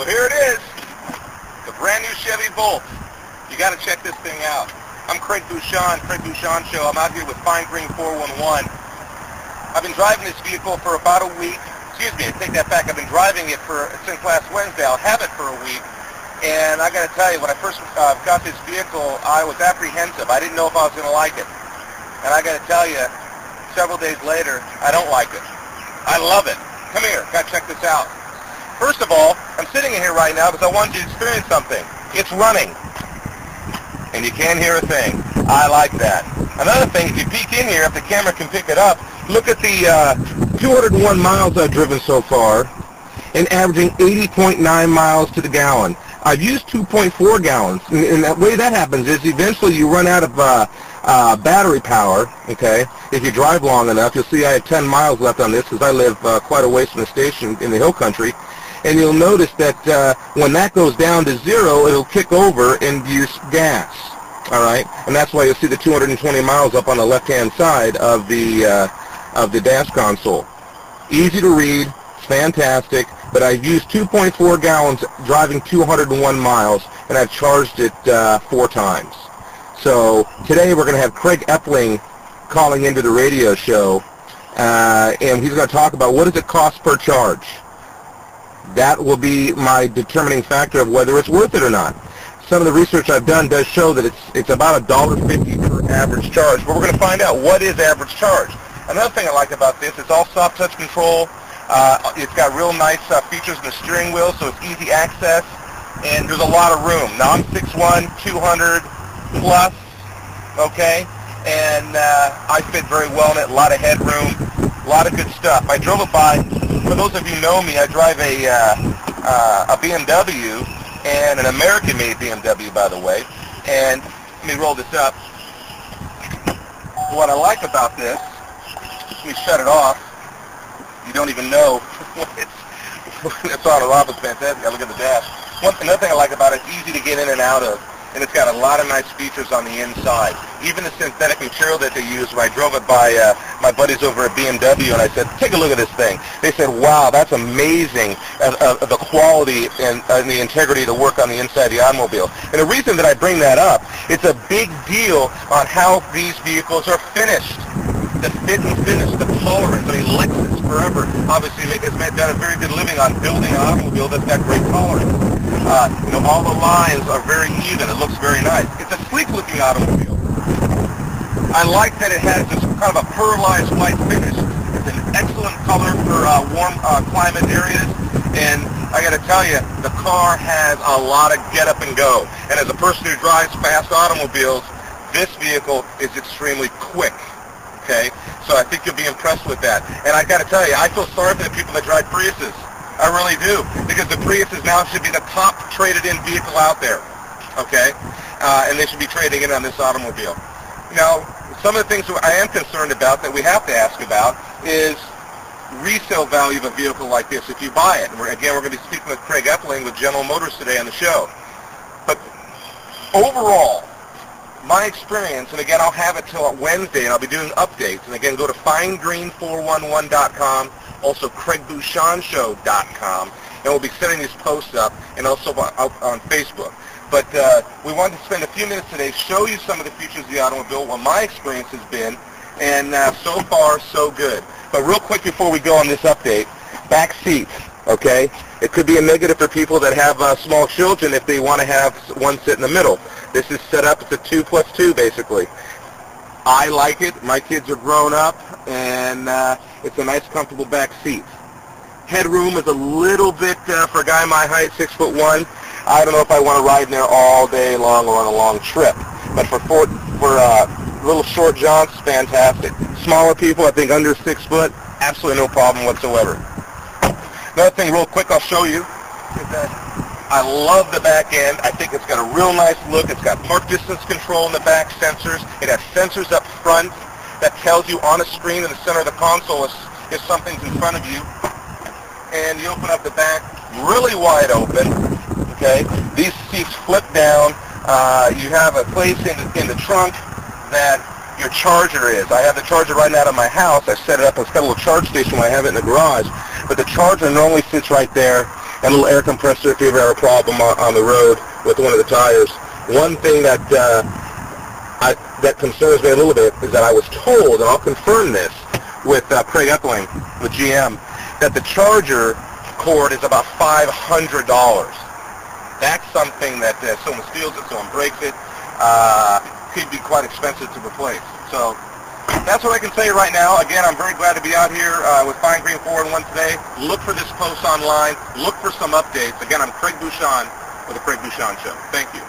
Well, here it is, the brand new Chevy Bolt. You got to check this thing out. I'm Craig Bouchon, Craig Bouchon Show. I'm out here with Fine Green 411. I've been driving this vehicle for about a week. Excuse me, I take that back. I've been driving it since last Wednesday. I'll have it for a week. And I got to tell you, when I first got this vehicle, I was apprehensive. I didn't know if I was going to like it. And I got to tell you, several days later, I don't like it. I love it. Come here, got to check this out. First of all, I'm sitting in here right now because I wanted you to experience something. It's running. And you can't hear a thing. I like that. Another thing, if you peek in here, if the camera can pick it up, look at the 201 miles I've driven so far, and averaging 80.9 miles to the gallon. I've used 2.4 gallons, and the way that happens is eventually you run out of battery power, okay? If you drive long enough, you'll see I have 10 miles left on this because I live quite a ways from the station in the hill country, and you'll notice that when that goes down to zero, it'll kick over and use gas, all right? And that's why you'll see the 220 miles up on the left-hand side of the dash console. Easy to read, fantastic, but I've used 2.4 gallons driving 201 miles, and I've charged it 4 times. So today we're going to have Craig Epling calling into the radio show, and he's going to talk about what does it cost per charge. That will be my determining factor of whether it's worth it or not. Some of the research I've done does show that it's about $1.50 per average charge, but we're going to find out what is average charge. Another thing I like about this, it's all soft touch control. It's got real nice features in the steering wheel, so it's easy access, and there's a lot of room. Now I'm 6'1", 200 plus, okay, and I fit very well in it, a lot of headroom, a lot of good stuff. I drove it by, for those of you who know me, I drive a BMW, and an American-made BMW, by the way, and let me roll this up. What I like about this, let me shut it off. You don't even know it's on and off. It's fantastic. Look at the dash. Another thing I like about it, it's easy to get in and out of, and it's got a lot of nice features on the inside. Even the synthetic material that they use. When I drove it by my buddies over at BMW, and I said, take a look at this thing. They said, wow, that's amazing, the quality and the integrity of the work on the inside of the automobile. And the reason that I bring that up, it's a big deal on how these vehicles are finished. The fit and finish, the tolerance. I mean, Lexus forever obviously has done a very good living on building an automobile that's got great tolerance. All the lines are very even. It looks very nice. It's a sleek-looking automobile. I like that it has this kind of a pearlized white finish. It's an excellent color for warm climate areas. And I got to tell you, the car has a lot of get up and go. And as a person who drives fast automobiles, this vehicle is extremely quick. Okay, so I think you'll be impressed with that. And I got to tell you, I feel sorry for the people that drive Priuses. I really do, because the Priuses now should be the top traded-in vehicle out there. Okay, and they should be trading in on this automobile. Now, some of the things I am concerned about that we have to ask about is resale value of a vehicle like this if you buy it. And again, we're going to be speaking with Craig Epling with General Motors today on the show. But overall, my experience, and again, I'll have it till Wednesday, and I'll be doing updates. And again, go to finegreen411.com, also CraigBouchonShow.com, and we'll be setting these posts up, and also on Facebook. But we wanted to spend a few minutes today, show you some of the features of the automobile, what my experience has been, and so far, so good. But real quick before we go on this update, back seats, okay? It could be a negative for people that have small children if they want to have one sit in the middle. This is set up, it's a 2+2 basically. I like it. My kids are grown up, and it's a nice, comfortable back seat. Headroom is a little bit, for a guy my height, 6'1", I don't know if I want to ride in there all day long or on a long trip. But for little short jaunts, fantastic. Smaller people, I think under 6 foot, absolutely no problem whatsoever. Another thing real quick I'll show you is that I love the back end. I think it's got a real nice look. It's got park distance control in the back, sensors. It has sensors up front that tells you on a screen in the center of the console if something's in front of you. And you open up the back really wide open. Okay, these seats flip down. You have a place in the trunk that your charger is. I have the charger right out of my house. I set it up. It's got a little charge station when I have it in the garage. But the charger normally sits right there. and a little air compressor if you ever have a problem on the road with one of the tires. One thing that that concerns me a little bit is that I was told, and I'll confirm this with Craig Epling with GM, that the charger cord is about $500. That's something that if someone steals it, someone breaks it, could be quite expensive to replace. So that's what I can say right now. Again, I'm very glad to be out here with Fine Green 411 today. Look for this post online. Look for some updates. Again, I'm Craig Bouchon with the Craig Bouchon Show. Thank you.